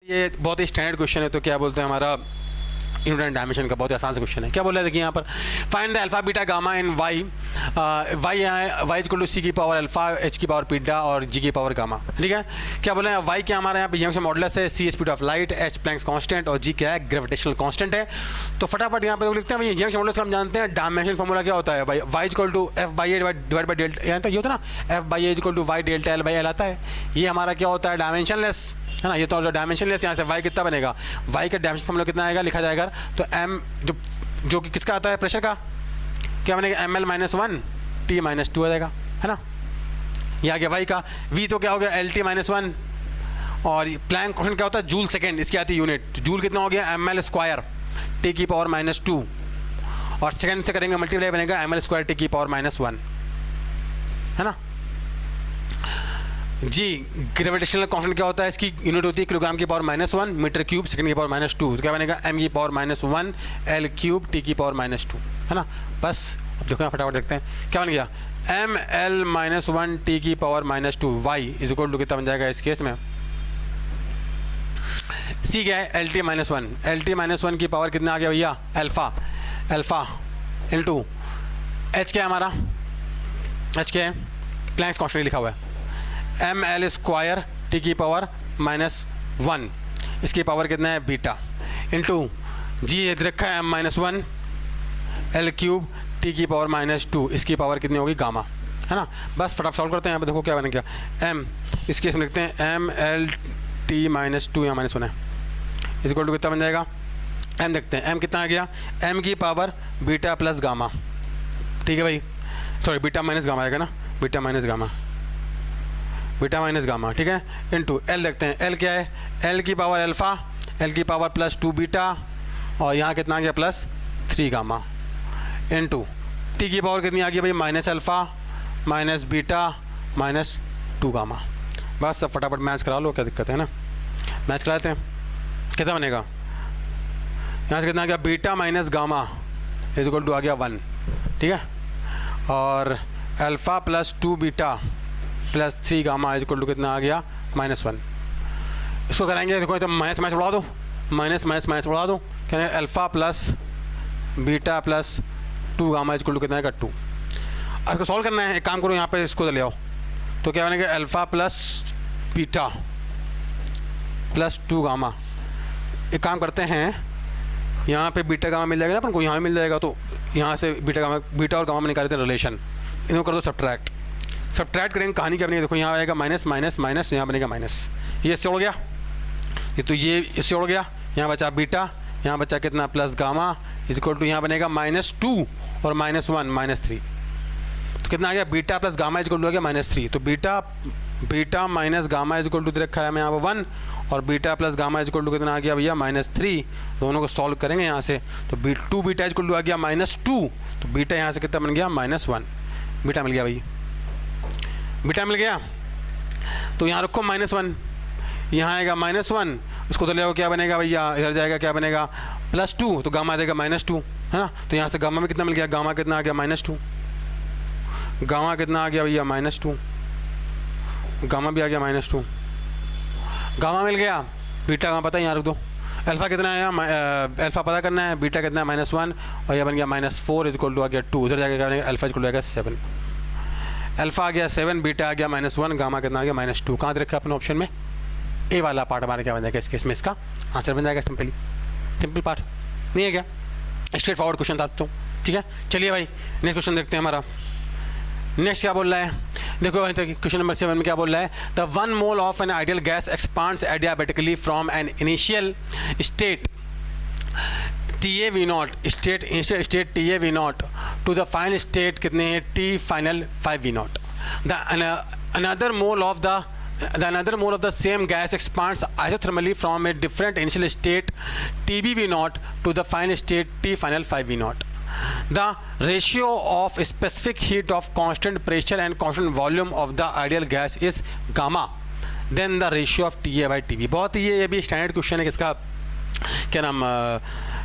ये बहुत ही standard question है, तो क्या बोलते हैं हमारा यूनिट डायमेंशन का बहुत ही आसान सा क्वेश्चन है। क्या बोल रहे हैं देखिए यहाँ पर, find the alpha beta gamma in Y, Y यहाँ वाई इक्वल टू सी की पावर अल्फा, एच की पावर बीटा और जी की पावर गामा। ठीक है, क्या बोल रहे हैं वाई क्या हमारे यहाँ पे यंग्स मॉडुलस है, C speed of light, H Planck's constant और जी क्या है ग्रेविटेशनल कांस्टेंट है। तो फटाफट यहाँ पे लिखते हैं भाई यंग्स मॉडुलस का हम जानते हैं डायमेंशन फॉर्मूला क्या होता है भाई, y equal to f by a divide by delta, यहाँ तक ये होता है ना f by a equal to y delta l by l आता है। ये हमारा क्या होता है डायमेंशनलेस है ना, ये तो डायमेंशनलेस। यहाँ से y कितना बनेगा, y का डायमेंशन फॉर्मूला कितना आएगा लिखा जाएगा, तो m जो कि किसका आता है प्रेशर का, क्या बनेगा ml माइनस 1 t माइनस 2 आ जाएगा है ना। ये आ गया y का, v तो क्या हो गया lt माइनस 1, और प्लैंक कांस्टेंट क्या होता है जूल सेकेंड, इसकी आती है यूनिट, जूल कितना हो गया ml स्क्वायर t की पावर माइनस 2, और सेकेंड से करेंगे मल्टीप्लाई बनेगा ml स्क्वायर t की पावर माइनस 1 है ना। जी ग्रेविटेशनल कांस्टेंट क्या होता है, इसकी यूनिट होती है किलोग्राम की power minus 1 metre cube second की पावर माइनस 2, तो क्या बनेगा m की power minus 1 l cube t की पावर माइनस 2 है ना। बस अब देखो यहाँ फटाफट देखते हैं क्या बन गया, m l माइनस 1 t की power minus 2 y is equal to कितना बन जाएगा इस केस में, c क्या है l t minus 1, l t minus 1 की पावर कितना आ गया भैया अल्फा, अल्फा इंटू h क्या है हमारा, h क्या है प्लैंक्स कांस्टेंट लिखा हुआ है एम एल स्क्वायर टी की पावर माइनस 1, इसकी पावर कितना है बीटा, इंटू जी ये रखा है m minus 1 l cube t की पावर माइनस 2, इसकी पावर कितनी होगी गामा है ना। बस फटाफट सॉल्व करते हैं, यहाँ पे देखो क्या बनेगा एम, इस केस में लिखते हैं एम एल टी माइनस 2 यहाँ माइनस 1 है, इस इक्वल टू कितना बन जाएगा, एम देखते हैं एम कितना आ गया, एम की पावर बीटा प्लस गामा, ठीक है भाई, सॉरी बीटा माइनस गामा आएगा ना, beta minus gamma, beta minus gamma ठीक है, इंटू एल देखते हैं एल क्या है, एल की पावर अल्फ़ा, एल की पावर प्लस 2 बीटा, और यहाँ कितना आ गया प्लस 3 गामा, इंटू टी की पावर कितनी आ गई भाई minus alpha minus beta minus 2 gamma. बस सब फटाफट मैच करा लो, क्या दिक्कत है ना, मैच कराते हैं, कितना बनेगा, यहाँ से कितना आ गया beta minus gamma is equal to आ गया 1 ठीक है, और alpha plus 2 beta plus 3 gamma is equal to कितना आ गया माइनस 1। इसको कराएंगे देखो, तो माइनस माइनस बढ़ा दो, माइनस माइनस माइनस बढ़ा दो, क्या है alpha plus beta plus 2 gamma is equal to कितना आएगा 2। अब इसको सॉल्व करना है, एक काम करो यहाँ पे इसको ले आओ, तो क्या बनेगा alpha plus beta plus 2 gamma, एक काम करते हैं यहाँ पे बीटा गामा मिल जाएगा ना अपन को, यहाँ मिल जाएगा, तो यहाँ से बीटा और गामा में निकालते हैं रिलेशन, इनको कर दो सब्ट्रैक्ट, सब्ट्रैक्ट करेंगे कहानी क्या बनेगी देखो, यहाँ आएगा माइनस माइनस माइनस, यहाँ बनेगा माइनस, ये इससे उड़ गया, ये तो ये इससे उड़ गया, यहाँ बचा बीटा, यहाँ बचा कितना plus gamma is equal to यहाँ बनेगा माइनस 2 और माइनस 1 माइनस 3, तो कितना आ गया beta plus gamma is equal to आ गया माइनस 3, तो beta minus gamma is equal to रखा है हमें यहाँ पर 1, और beta plus gamma is equal to कितना आ गया भैया माइनस 3, दोनों को सॉल्व करेंगे यहाँ से, तो 2 बीटा इज इक्वल टू आ गया माइनस 2, तो बीटा यहाँ से कितना बन गया माइनस 1, बीटा मिल गया भाई, बीटा मिल गया, तो यहाँ रखो माइनस 1, यहाँ आएगा माइनस 1, उसको तो ले आओ क्या बनेगा भैया, इधर जाएगा क्या बनेगा प्लस 2, तो गामा आ जाएगा माइनस 2 है ना, तो यहाँ से गामा में कितना मिल गया, गामा कितना आ गया माइनस 2, गामा कितना आ गया भैया माइनस 2, गामा भी आ गया माइनस 2, गामा मिल गया, बीटा गामा पता है यहाँ रख दो, अल्फ़ा कितना आया अल्फ़ा पता करना है, बीटा कितना है माइनस 1, और यह बन गया माइनस 4 इज इक्वल टू आ गया 2, उधर जाकर क्या बनेगा अल्फ़ा इज इक्वल टू आ गया 7, अल्फ़ा आ गया 7, बीटा आ गया माइनस 1, गामा कितना आ गया माइनस 2, कहाँ दे रखा है अपने ऑप्शन में, ए वाला पार्ट हमारा क्या बन जाएगा इस केस में, इसका आंसर बन जाएगा सिंपली, सिंपल पार्ट नहीं है क्या, स्ट्रेट फॉरवर्ड क्वेश्चन था तो ठीक है। चलिए भाई नेक्स्ट क्वेश्चन देखते हैं हमारा, नेक्स्ट क्या बोल रहा है देखो भाई, क्वेश्चन नंबर 7 में क्या बोल रहा है, the 1 mole of an ideal gas expands adiabatically from an initial state TA V naught state initial state TA V naught to the final state कितने हैं T final 5 V naught, the another mole of the same gas expands isothermally from a different initial state TB V naught to the final state T final 5 V naught. The ratio of specific heat of constant pressure and constant volume of the ideal gas is gamma. Then the ratio of TA by TB. बहुत ही ये भी standard question है किसका, क्या नाम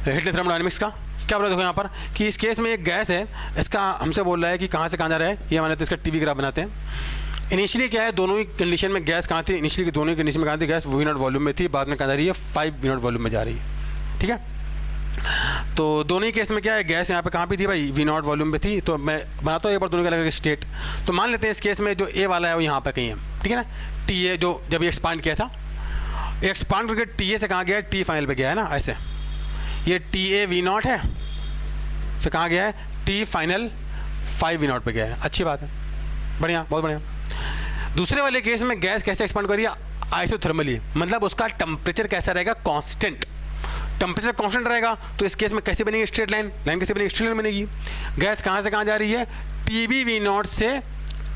hit thermodynamics का। क्या बोला देखो यहाँ पर कि इस केस में एक गैस है, इसका हमसे बोल रहा है कि कहाँ से कहाँ जा रहा है, ये माने तो इसका टीवी ग्राफ बनाते हैं। इनिशियली क्या है, दोनों ही कंडीशन में गैस कहाँ थी, इनिशियली दोनों ही कंडीशन में कहाँ थी, गैस वी नॉट वॉल्यूम में थी, बाद में कहाँ जा रही है 5 वी नॉट वॉल्यूम में जा रही है। ठीक है, तो दोनों ही केस में क्या है, गैस यहाँ पे कहाँ पे थी भाई, वी नॉट वॉल्यूम में थी। तो मैं बनाता हूँ एक बार दोनों के अलग अलग स्टेट। तो मान लेते हैं इस केस में जो ए वाला है वो यहाँ पे कहीं है, ठीक है ना, टी ए जो जब ये एक्सपांड किया था, एक्सपांड करके टी ए से कहाँ गया है, टी फाइनल पे गया है ना, ऐसे ये टी ए वी नॉट है, से कहाँ गया है, टी फाइनल 5 वी नॉट पे गया है। अच्छी बात है, बढ़िया, बहुत बढ़िया। दूसरे वाले केस में गैस कैसे एक्सपांड करिए, आइसोथर्मली, मतलब उसका टेम्परेचर कैसा रहेगा, कांस्टेंट। टेम्परेचर कांस्टेंट रहेगा तो इस केस में कैसे बनेगी स्ट्रेट लाइन, लाइन कैसे बनेगी, स्ट्रेट लाइन बनेगी। गैस कहाँ से कहाँ जा रही है, टी बी वी नॉट से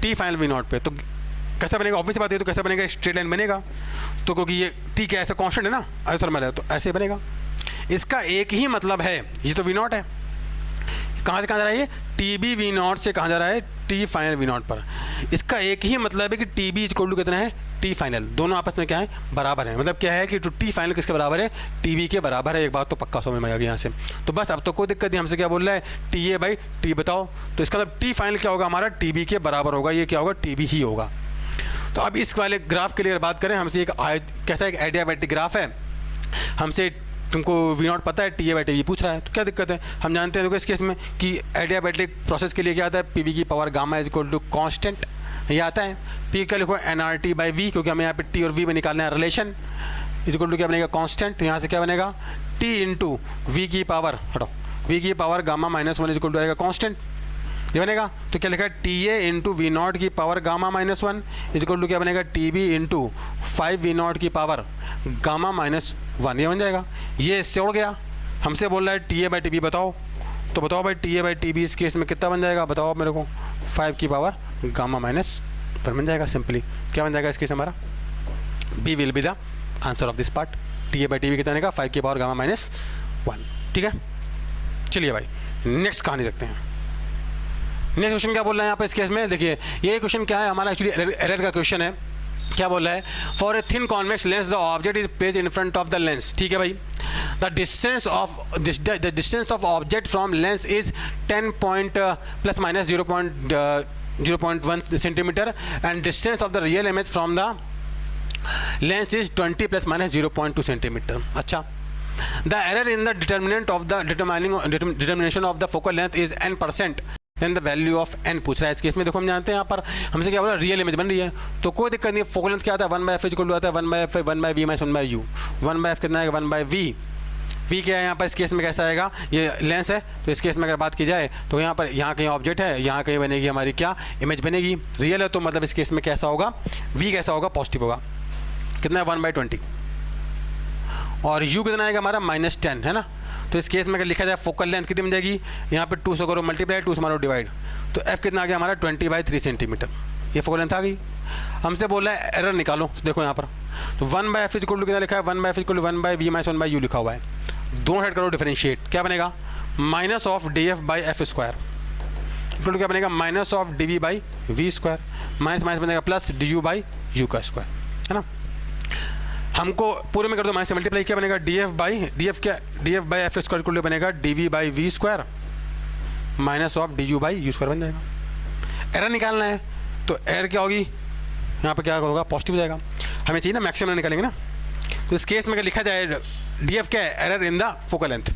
टी फाइनल वी नॉट पे, तो कैसा बनेगा, ऑब्वियस बात है, तो कैसा बनेगा, स्ट्रेट लाइन बनेगा। तो क्योंकि ये टी क्या ऐसा कांस्टेंट है ना, आइसोथर्मल है, तो ऐसे बनेगा। इसका एक ही मतलब है, ये तो वी नॉट है, कहाँ से कहाँ जा रहा है ये, टी बी वी नॉट से कहाँ जा रहा है, टी फाइनल वी नॉट पर। इसका एक ही मतलब है कि टी बी इक्वल टू कितना है, टी फाइनल, दोनों आपस में क्या है, बराबर है। मतलब क्या है कि टी फाइनल किसके बराबर है, टी बी के बराबर है। एक बात तो पक्का समझ में आ गया यहाँ से। तो बस अब तो कोई दिक्कत नहीं, हमसे क्या बोल रहा है, टी ए बाई टी बताओ, तो इसका मतलब टी फाइनल क्या होगा हमारा, टी बी के बराबर होगा, ये क्या होगा, टी बी ही होगा। तो अब इस वाले ग्राफ के लिए बात करें, हमसे एक कैसा एक एडियाबैटिक ग्राफ है, हमसे तुमको वी नॉट पता है, T a by t b पूछ रहा है, तो क्या दिक्कत है, हम जानते हैं देखो इस केस में कि एडियाबैटिक प्रोसेस के लिए क्या आता है, पी बी की power gamma is equal to constant, ये आता है। पी का लिखो n r t by v, क्योंकि हमें यहाँ पे टी और वी में निकालना है रिलेशन, इज इक्वल टू क्या बनेगा, कॉन्स्टेंट। यहाँ से क्या बनेगा, टी इंटू वी की पावर, हटो, वी की power gamma minus 1 is equal to आएगा कॉन्स्टेंट, ये बनेगा। तो क्या लिखा है, T A into V not की power gamma minus 1 is equal to क्या बनेगा, T B into 5 V not की पावर गामा माइनस 1, ये बन जाएगा। ये इससे उड़ गया, हमसे बोल रहा है T a by t b बताओ, तो बताओ भाई t a by t b इस केस में कितना बन जाएगा, बताओ मेरे को, 5 की पावर गामा माइनस 1 बन जाएगा। सिंपली क्या बन जाएगा इस केस हमारा, b will be the answer of this part. T a by t b कितना बनेगा, 5 की पावर गामा माइनस 1। ठीक है, चलिए भाई नेक्स्ट कहानी देखते हैं। नेक्स्ट क्वेश्चन क्या बोल रहा है यहाँ पे इस केस में, देखिए ये क्वेश्चन क्या है हमारा, एक्चुअली एरर का क्वेश्चन है। क्या बोल रहा है, for a thin convex lens the object is placed in front of the lens. ठीक है भाई, the distance of object from lens is 10 point plus minus 0.1 centimetre and distance of the real image from the lens is 20 plus minus 0.2 centimetre. अच्छा, the error in the determinant of the determination of the focal length is n%, then the value of n पूछ रहा है। इस case में देखो हम जानते हैं यहाँ पर हमसे क्या बोला, रियल इमेज बन रही है, तो कोई दिक्कत नहीं है। फोकल लेंथ क्या आता है, 1/f इक्वल टू आता है 1/f 1/v minus 1/u। 1/f कितना आएगा, 1/v। v क्या है यहाँ पर इस केस में कैसा आएगा, ये लेंस है, तो इस केस में अगर बात की जाए तो यहाँ पर यहाँ कहीं ऑब्जेक्ट है, यहाँ कहीं बनेगी हमारी क्या इमेज बनेगी, रियल है, तो मतलब इस केस में कैसा होगा, v कैसा होगा, पॉजिटिव होगा। कितना है, 1/20। और u कितना आएगा हमारा, -10 है ना। तो इस केस में अगर लिखा जाए फोकल लेंथ कितनी बन जाएगी, यहाँ पे 2 से करो मल्टीप्लाई, 2 से मारो डिवाइड, तो f कितना आ गया हमारा 20/3 सेंटीमीटर, ये फोकल लेंथ आ गई। हमसे बोल रहा है एरर निकालो, देखो यहाँ पर तो 1/f इक्वल टू कितना लिखा है, 1/f equal to 1/v minus 1/u लिखा हुआ है। दोनों साइड करो डिफरेंशिएट, क्या बनेगा, minus of df by f square equal to क्या बनेगा, minus of dv by v square, minus minus बनेगा प्लस du बाई u का स्क्वायर, है ना। हमको पूरे में कर दो माइनस से मल्टीप्लाई, क्या बनेगा, df by f square equal to बनेगा dv by v square minus of du by u square बन जाएगा। एरर निकालना है तो एरर क्या होगी, यहाँ पे क्या होगा, पॉजिटिव हो जाएगा। हमें चाहिए ना मैक्सिमम निकालेंगे ना, तो इस केस में अगर लिखा जाए df क्या है, error in the focal length,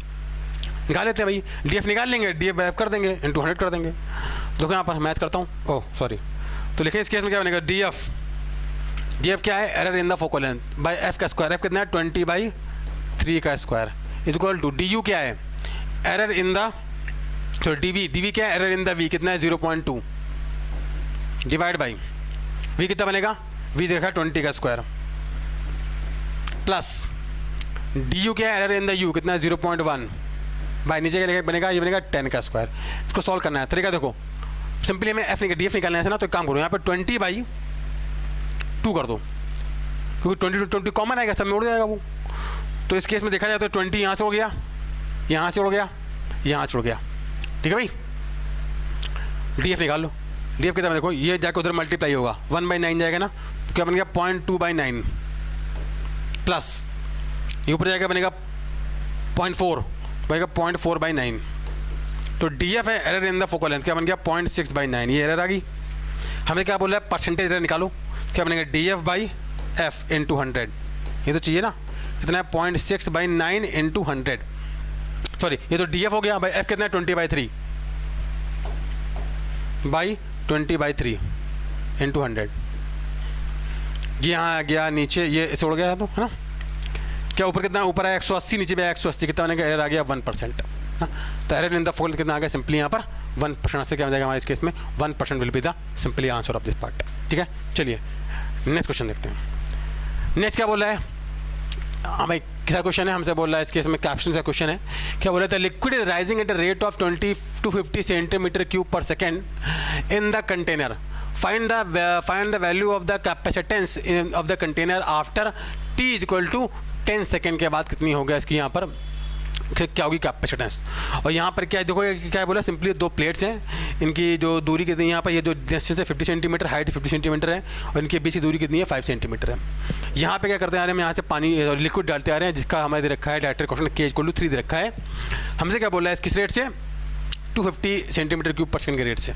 निकाल लेते हैं भाई, df निकाल लेंगे, df बाई एफ कर देंगे, इंटू 100 कर देंगे। देखो यहाँ पर मैथ करता हूँ, ओह सॉरी, तो लिखें इस केस में क्या बनेगा, df क्या है, error in the focal length by f का स्क्वायर, एफ कितना है 20/3 का square is equal to du क्या है, एरर इन द, तो dv क्या है, एरर इन द v कितना है 0.2 डिवाइड बाई v कितना बनेगा, v देखा 20 का स्क्वायर प्लस du क्या है, एरर इन द u कितना है 0.1 बाई नीचे क्या बनेगा, ये बनेगा 10 का स्क्वायर। इसको सॉल्व करना है, तरीका देखो, सिंपली मैं f df निकालना है ना, तो एक काम करो यहाँ पे 20/2 कर दो, क्योंकि 20 कॉमन आएगा, सब में उड़ जाएगा वो। तो इस केस में देखा जाए तो 20 यहाँ से उड़ गया, यहाँ से उड़ गया, यहाँ से उड़ गया, ठीक है भाई। df निकाल लो, df कितना देखो, ये जाकर उधर मल्टीप्लाई होगा, 1/9 जाएगा ना, तो क्या बन गया 0.2/9 प्लस ये ऊपर जाएगा बनेगा 0.4, बनेगा 0.4/9, तो df है error in the focal length, क्या बन गया 0.6/9, ये एरर आ गई। हमें क्या बोल रहा है, परसेंटेज निकालो, क्या बनेगा DF बाई F इंटू 100, ये तो चाहिए ना, कितना है 0.6/9 इंटू 100, सॉरी ये तो DF हो गया, भाई F कितना है 20/3 बाई 20/3 इंटू 100, ये यहाँ आ गया नीचे, ये इसे उड़ गया तो है ना, क्या ऊपर कितना, ऊपर आया 180, नीचे भी आया 180, कितना बनेगा, एरर आ गया 1%, तो एरर इन द फोल्ड कितना आ गया, सिंपली यहाँ पर 1% से क्या हो जाएगा हमारे इस केस में 1% will be the simply answer of this part. ठीक है, चलिए नेक्स्ट क्वेश्चन देखते हैं। नेक्स्ट क्या बोल रहा है, हाँ भाई किसा क्वेश्चन है, हमसे बोल रहा है इस केस में कैप्शन का क्वेश्चन है, क्या बोल रहा था, liquid is rising at a rate of 20 to 50 centimetre cube per second in the container, find the value of the capacitance of the container after t equal to 10 second के बाद कितनी होगा इसकी यहाँ पर क्या होगी कैपेसिटेंस। और यहाँ पर क्या देखो क्या बोला, सिंपली दो प्लेट्स हैं, इनकी जो दूरी कितनी है, यहाँ पर ये जो डिस्टेंस है 50 सेंटीमीटर, हाइट 50 सेंटीमीटर है, और इनके बीच की दूरी कितनी है 5 सेंटीमीटर है। यहाँ पे क्या करते आ रहे हैं, हम यहाँ से पानी लिक्विड डालते आ रहे हैं, जिसका हमें दे रखा है direct question k equal to 3 दे रखा है। हमसे क्या बोल रहा है, किस रेट से 250 सेंटीमीटर क्यूब पर सेकंड के रेट से।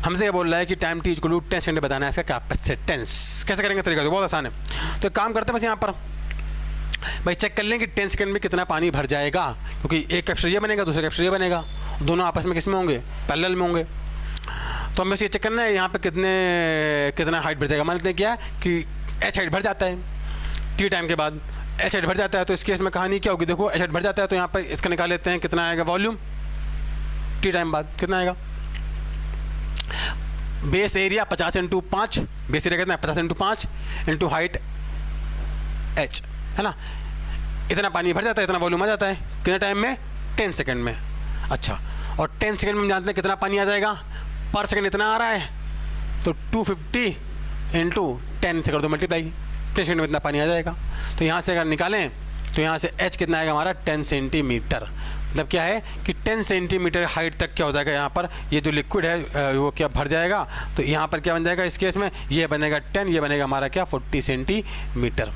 हमसे ये बोल रहा है कि time t equal to 10 second बताना है इसका कैपेसिटेंस। कैसे करेंगे तरीका, तो बहुत आसान है, तो एक काम करते हैं बस यहाँ पर भाई चेक कर लें कि 10 सेकंड में कितना पानी भर जाएगा, क्योंकि एक कैप्चर ये बनेगा, दूसरा कैप्चर ये बनेगा, दोनों आपस में किस में होंगे, पैरेलल में होंगे। तो हमें बस ये चेक करना है यहाँ पे कितना हाइट भर जाएगा। मान लेते हैं क्या कि h हाइट भर जाता है t टाइम के बाद, h हाइट भर जाता है, तो इस केस में कहानी क्या होगी, देखो h हाइट भर जाता है तो यहाँ पर इसका निकाल लेते हैं, कितना आएगा वॉल्यूम t टाइम बाद कितना आएगा, base area 50 into 5, base area कितना है 50 इंटू 5 इंटू हाइट h, है ना, इतना पानी भर जाता है, इतना वॉल्यूम आ जाता है, कितने टाइम में 10 सेकंड में। अच्छा, और 10 सेकंड में हम जानते हैं कितना पानी आ जाएगा, पर सेकंड इतना आ रहा है, तो 250 इंटू 10 से कर दो मल्टीप्लाई, 10 सेकंड में इतना पानी आ जाएगा। तो यहाँ से अगर निकालें तो यहाँ से h कितना आएगा हमारा 10 सेंटीमीटर, मतलब क्या है कि 10 सेंटीमीटर हाइट तक क्या हो जाएगा, यहाँ पर ये जो लिक्विड है वो क्या भर जाएगा, तो यहाँ पर क्या बन जाएगा इस केस में, ये बनेगा 10, ये बनेगा हमारा क्या 40 सेंटीमीटर।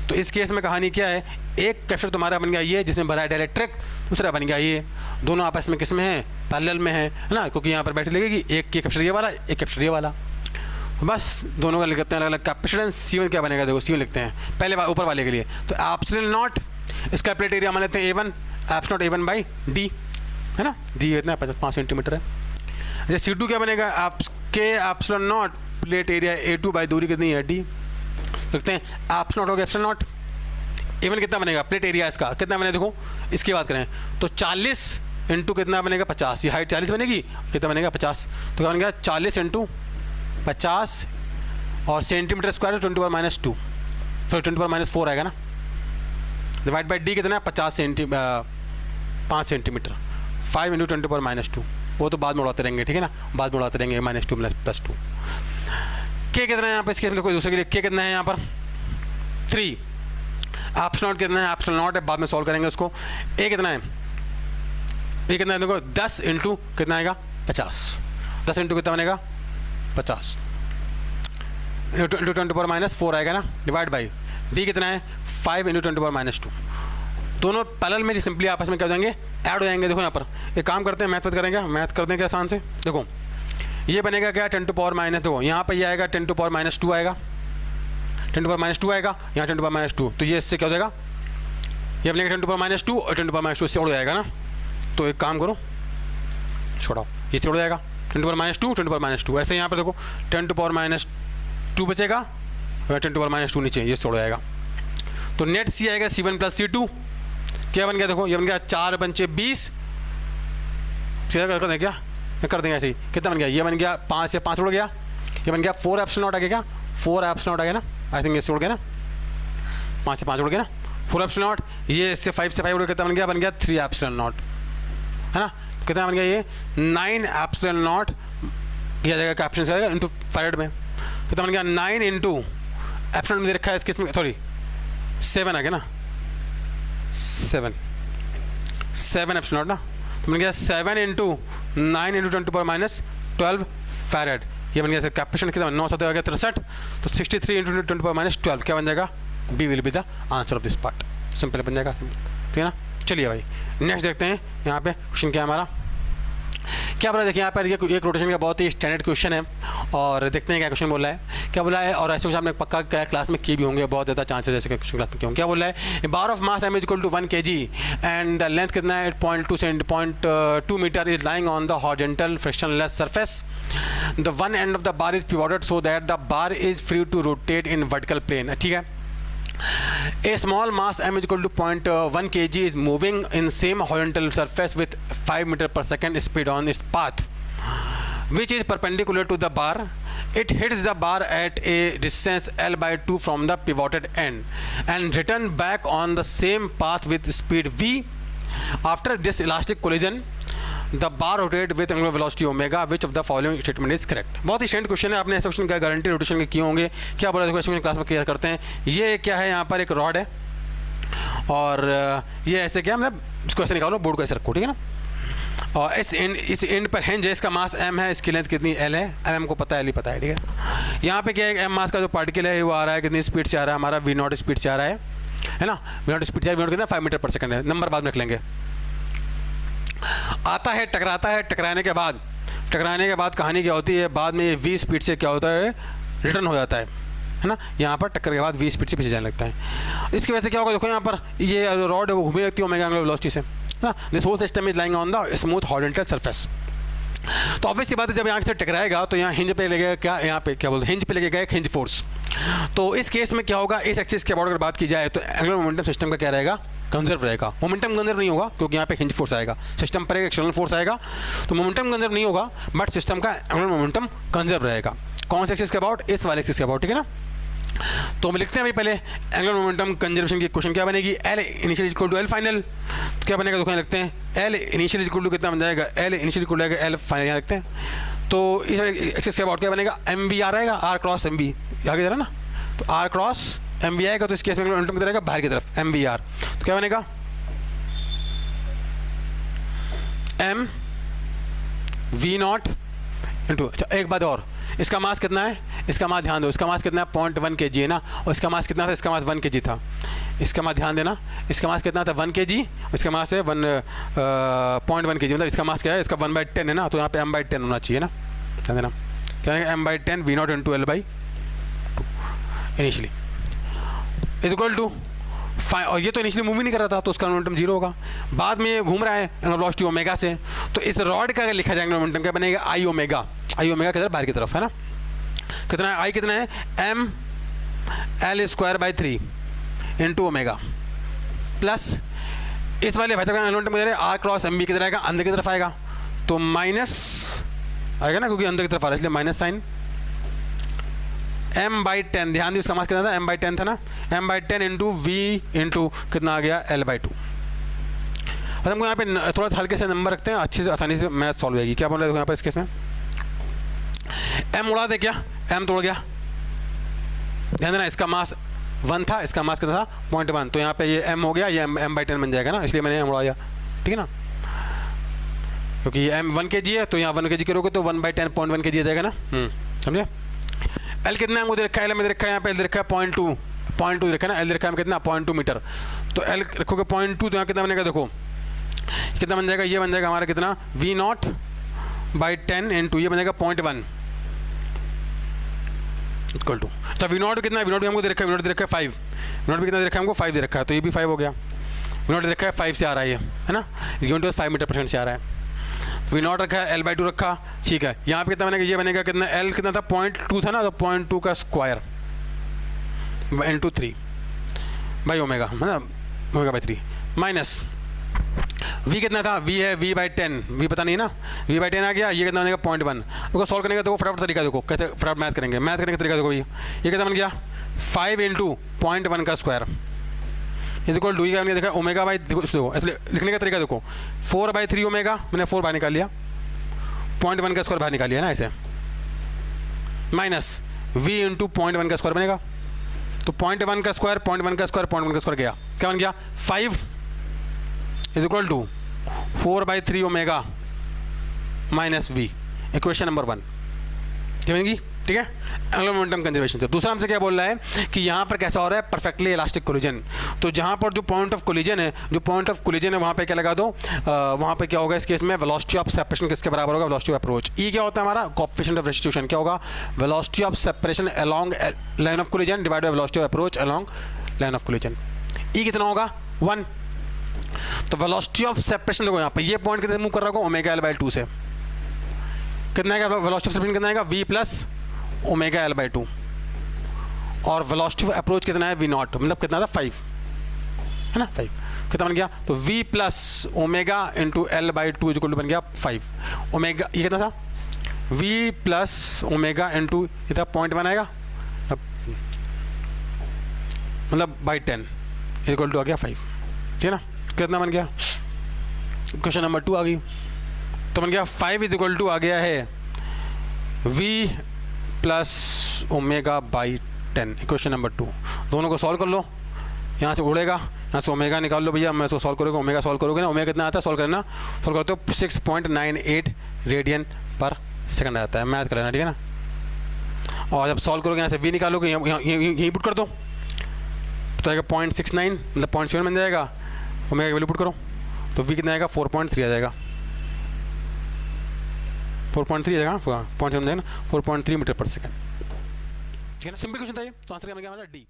तो इस केस में कहानी क्या है, एक कैप्चर तुम्हारा बन गया ये जिसमें भरा है डायरेक्ट्रिक, दूसरा बन गया ये, दोनों आपस में किस में है, पैरेलल में है ना, क्योंकि यहाँ पर बैटरी लगेगी, एक की कैप्चर ये वाला, एक कैप्चर ये वाला, बस दोनों का लिखते हैं अलग अलग कैपेसिटेंस। C1 क्या बनेगा, देखो C1 लिखते हैं पहले ऊपर वाले के लिए, तो एप्सिलॉन नॉट, इसका प्लेट एरिया मान लेते हैं A1, epsilon not A1 by D, है ना, D इतना 5 सेंटीमीटर है। अच्छा C2 क्या बनेगा, आपके epsilon not plate area A2 by दूरी कितनी है D, लिखते हैं एप्सिलॉन नॉट हो गया एप्सिलॉन नॉट, A1 कितना बनेगा, प्लेट एरिया इसका कितना बनेगा, देखो इसकी बात करें तो 40 इंटू कितना बनेगा 50, ये हाइट 40 बनेगी, कितना बनेगा 50, तो क्या बन गया 40 इंटू 50 और सेंटीमीटर स्क्वायर 10⁻², तो 10⁻4 आएगा ना, डिवाइड बाई D कितना है 5 सेंटीमीटर, 5 इंटू 10⁻², वो तो बाद में उड़ाते रहेंगे, ठीक है ना, बाद में उड़ाते रहेंगे -2 +2। K कितना है यहाँ पर इसके, कोई दूसरे के लिए K कितना है यहाँ पर 3, एप्सिलॉन नॉट कितना है, एप्सिलॉन नॉट है, बाद में सॉल्व करेंगे उसको। A कितना है, A कितना है देखो 10 इंटू कितना आएगा 50, 10 इंटू कितना बनेगा 50 इंटू 10⁻4 आएगा ना, डिवाइड बाई D कितना है 5 इंटू 10⁻², दोनों पैरेलल में सिंपली आपस में क्या हो जाएंगे, ऐड हो जाएंगे। देखो यहाँ पर एक काम करते हैं, मैथ करेंगे, मैथ कर देंगे आसान से। देखो ये बनेगा क्या 10⁻, देखो यहाँ पर ये आएगा 10⁻² आएगा, 10⁻² आएगा, यहाँ 10⁻², तो ये इससे क्या हो जाएगा, ये बनेगा 10⁻² और 10⁻² इससे उड़ जाएगा ना, तो एक काम करो छोड़ाओ, ये से उड़ जाएगा 10⁻², 10⁻², ऐसे यहाँ पर देखो 10⁻² बचेगा और 10⁻² नीचे, ये से उड़ जाएगा, तो नेट C आएगा C1 + C2, क्या बन गया देखो, ये बन गया 4 × 20, सीधा कर दें क्या, कर देंगे ऐसे ही, कितना बन गया, ये बन गया 5 से 5 उड़ गया, ये बन गया 4 एप्सिलॉन नॉट आ गया, क्या 4 एप्सिलॉन नॉट आ गया ना, आई थिंक इससे उड़ गया ना, 5 से 5 उड़ गया ना, 4 एप्सिलॉन नॉट, ये इससे 5 से 5 उड़ गया, कितना बन गया 3 एप्सिलॉन नॉट, है ना, कितना बन गया ये 9 एप्सिलॉन नॉट, ये आ जाएगा कैप्शन से आएगा इंटू फैरेड में, कितना बन गया 9 इंटू एप्सिलॉन में दे रखा है इसके, सॉरी 7 आ गया ना, 7 एप्सिलॉन नॉट ना, तो बन गया 7 इंटू 9 इंटू 10⁻12 फैरेड, ये बन गया सर कैपेसिटेंस कितना 9 7 आ गया 63, तो 63 इंटू 10⁻12 क्या बन जाएगा, B will be the answer of this part, simple बन जाएगा, ठीक है ना। चलिए भाई नेक्स्ट देखते हैं, यहाँ पे क्वेश्चन क्या है हमारा, क्या बोला देखिए यहाँ पर ये एक रोटेशन का बहुत ही स्टैंडर्ड क्वेश्चन है और देखते हैं क्या क्वेश्चन बोला है। क्या बोला है, और ऐसे क्वेश्चन आपने पक्का क्लास में किए भी होंगे, बहुत ज़्यादा चांसेस ऐसे क्वेश्चन क्लास में किए होंगे। क्या बोला है, bar of mass m equal to 1 kg and the length कितना है 0.2 metre is lying on the horizontal frictionless surface. The one end of the bar is pivoted so that the bar is free to rotate in vertical plane. ठीक है, a small mass m is equal to 0.1 kg is moving in same horizontal surface with 5 meter per second speed on its path which is perpendicular to the bar. It hits the bar at a distance l by 2 from the pivoted end and return back on the same path with speed v. After this elastic collision the bar rotate with angular velocity omega. Which of the following statement is correct? बहुत ही standard question है, आपने ऐसे question क्या guarantee rotation के किए होंगे। क्या बोला देखो, क्वेश्चन क्लास में क्लियर करते हैं। ये क्या है, यहाँ पर एक रॉड है और ये ऐसे क्या मतलब इसको ऐसे निकालो, बोर्ड को ऐसे रखो, ठीक है ना। और इस एंड पर हिंज है, इसका मास m है, इसकी लेंथ कितनी l है, m को पता है, l ही पता है, ठीक है। यहाँ पे क्या है, m मास का जो पार्टिकल है वो आ रहा है कितनी स्पीड से आ रहा है, हमारा v0 स्पीड से आ रहा है ना। v0 स्पीड से v0 कितना 5 मीटर पर सेकंड है, नंबर बाद में रख लेंगे। आता है, टकराता है, टकराने के बाद कहानी क्या होती है, बाद में ये v स्पीड से क्या होता है, रिटर्न हो जाता है ना। यहाँ पर टक्कर के बाद v स्पीड से पीछे जाने लगता है। इसकी वजह से क्या होगा, देखो यहाँ पर ये रॉड घूमने लगती है ओमेगा एंगुलर वेलोसिटी से ना। This whole system is lying on the smooth horizontal surface. तो ऑब्वियस सी बात है, जब यहाँ से टकराएगा तो यहाँ हिंज पे लगेगा, क्या यहाँ पे क्या बोलते हैं, हिंज पे लगेगा एक हिंज फोर्स। तो इस केस में क्या होगा, इस एक्सिस के अबाउट अगर बात की जाए तो एंगुलर मोमेंटम सिस्टम का क्या रहेगा, कंजर्व रहेगा। मोमेंटम कंजर्व नहीं होगा क्योंकि यहाँ पे हिंज फोर्स आएगा, सिस्टम पर एक एक्सटर्नल फोर्स आएगा, तो मोमेंटम कंजर्व नहीं होगा, बट सिस्टम का एंगुलर मोमेंटम कंजर्व रहेगा। कौन से एक्सिस के अबाउट, इस वाले एक्सिस के अबाउट, ठीक है ना। तो हम लिखते हैं भाई पहले एंगुलर मोमेंटम कंजर्वेशन की इक्वेशन क्या बनेगी, l initial equal to l final. तो क्या बनेगा, देखो लिखते हैं एल इनिशियल इक्वल टू कितना बन जाएगा, l initial equal to l final, यहाँ लिखते हैं। तो इस एक्सिस के अबाउट क्या बनेगा, एम बी आर आएगा, आर क्रॉस एम बी आगे जरा ना, तो आर क्रॉस एम बी आएगा, तो इस केस में मोमेंटम कितना रहेगा, बाहर की तरफ एम बी आर। तो क्या बनेगा, एम वी नॉट इंटू, अच्छा एक बात और, इसका मास कितना है, इसका मास ध्यान दो, इसका मास कितना है 0.1 kg है ना, और इसका मास कितना था, इसका मास 1 kg था। इसका मास ध्यान देना, इसका मास कितना था 1 kg, इसका मास है 0.1 kg, मतलब इसका मास क्या है, इसका 1/10 है ना, तो यहाँ पे m/10 होना चाहिए ना, ध्यान देना। क्या है m/10 v naught into l/2 initially is equal to 5, और ये तो इनिशियली मूव ही नहीं कर रहा था, तो उसका मोमेंटम 0 होगा। बाद में ये घूम रहा है एंगुलर वेलोसिटी ओमेगा से, तो इस रॉड का अगर लिखा जाएगा मोमेंटम क्या बनेगा, आई ओमेगा किधर, बाहर की तरफ है ना। कितना है, आई कितना है, m l²/3 into omega plus इस वाले भाई का मोमेंटम किधर है, आर क्रॉस एम बी किधर आएगा, अंदर की तरफ आएगा, तो माइनस आएगा ना, क्योंकि अंदर की तरफ आ रहा है इसलिए माइनस साइन। m/10 ध्यान दी, उसका मास कितना था, m/10 था ना, m/10 इंटू वी इंटू कितना आ गया, l/2। अब हमको यहाँ पे थोड़ा सा हल्के से नंबर रखते हैं, अच्छे से आसानी से मैथ सॉल्व हो जाएगी। क्या बोल रहे हैं यहाँ पर इस केस में, m उड़ा दे, क्या m तोड़ गया, ध्यान देना, इसका मास 1 था, इसका मास कितना था 0.1, तो यहाँ पे ये m हो गया, ये m/10 बन जाएगा ना, इसलिए मैंने m उड़ाया, ठीक है ना, क्योंकि ये m 1 kg है, तो यहाँ 1 kg करोगे तो 1/10 0.1 kg आ जाएगा ना, समझे। एल कितना हमको दे रखा है, एल में दे रखा है, यहाँ पे एल दे रखा है 0.2 रखा है ना, एल दे रखा है कितना 0.2 मीटर, तो एल रखोगे 0.2, तो यहाँ कितना बनेगा, देखो कितना बन जाएगा, ये बन जाएगा हमारा कितना v0/10 इंटू ये बन जाएगा 0.1 इक्वल टू, तो v0 कितना है, v0 भी हमको दे रखा है, v0 दे रखा है 5, v0 भी कितना दे रखा है हमको 5 दे रखा है, तो ये भी 5 हो गया। v0 दे रखा है 5 से आ रहा है ये, है ना, गिवन टू 5 मीटर पर सेकंड से आ रहा है। v0 रखा है, l/2 रखा, ठीक है। यहाँ पे कितना बनेगा, ये बनेगा कितना, l कितना था 0.2 था ना, तो 0.2 का स्क्वायर इंटू 3 बाई ओमेगा, है ना, ओमेगा/3 माइनस v कितना था, v है v/10, v पता नहीं ना, v/10 आ गया, ये कितना बनेगा 0.1। देखो सॉल्व करने का देखो फटाफट तरीका देखो, कैसे फटाफट मैथ करेंगे तरीका देखो, ये कितना बन गया 5 इंटू 0.1 का स्क्वायर इज इक्वल टू, ये देखा ओमेगा/, देखो ऐसे लिखने का तरीका देखो, 4/3 ओमेगा, मैंने 4 बाहर निकाल लिया, 0.1 का स्क्वायर बाहर निकाल लिया ना ऐसे, माइनस v इंटू 0.1 का स्क्वायर बनेगा, तो 0.1 का स्क्वायर 0.1 का स्क्वायर 0.1 का स्क्वायर गया, क्या बन गया 5 is equal to 4/3 omega minus v, equation number 1 क्या बनेगी ठीक है, एंगुलर मोमेंटम कंजर्वेशन से। दूसरा हमसे क्या बोल रहा है कि यहाँ पर कैसा हो रहा है, परफेक्टली इलास्टिक कोलिजन। तो जहाँ पर जो पॉइंट ऑफ कोलिजन है, वहाँ पे क्या लगा दो, वहाँ पे क्या होगा इस केस में, वेलोसिटी ऑफ सेपरेशन किसके बराबर होगा, वेलोसिटी ऑफ अप्रोच। ई क्या होता है हमारा, कोएफिशिएंट ऑफ रेस्टिट्यूशन, क्या होगा, velocity of separation along line of collision divide by velocity of approach along line of collision. E कितना होगा, 1। तो वेलोसिटी ऑफ सेपरेशन देखो यहाँ पे, ये पॉइंट कितने मूव कर रहा होगा, ओमेगा एल बाई 2 से। कितना आएगा वेलोसिटी ऑफ सेपरेशन, कितना आएगा, v plus omega L by 2। और वेलोसिटी ऑफ अप्रोच कितना है, v नॉट, मतलब कितना था, 5 है ना, 5 कितना बन गया, तो v plus omega into l by 2 equal to बन गया 5 ओमेगा। ये कितना था, v प्लस ओमेगा इंटू इतना 0.1 आएगा, मतलब बाई 10 इक्वल टू आ गया 5, ठीक है ना। कितना बन गया, क्वेश्चन नंबर 2 आ गई, तो बन गया 5 इज इक्वल टू आ गया है v plus omega by 10, question number 2। दोनों को सॉल्व कर लो, यहाँ से उड़ेगा, यहाँ से ओमेगा निकाल लो भैया, मैं इसको सॉल्व करूँगा, ओमेगा सॉल्व करोगे ना, ओमेगा कितना आता है सॉल्व करना, सॉल्व करते हो 6.98 रेडियन पर सेकंड आता है, मैथ कर लेना, ठीक है ना। और जब सॉल्व करोगे यहाँ से v निकालोगे, यहीं पुट कर दो, तो आएगा 0.69, मतलब 0.7 बन जाएगा, ओमेगा की वैल्यू पुट करो, तो v कितना आएगा, 4.3 आ जाएगा, 4.3 आ जाएगा, 0.7 जाएगा ना, 4.3 मीटर पर सेकंड, ठीक है ना। सिंपल क्वेश्चन था ये, तो आंसर क्या बन गया हमारा, डी।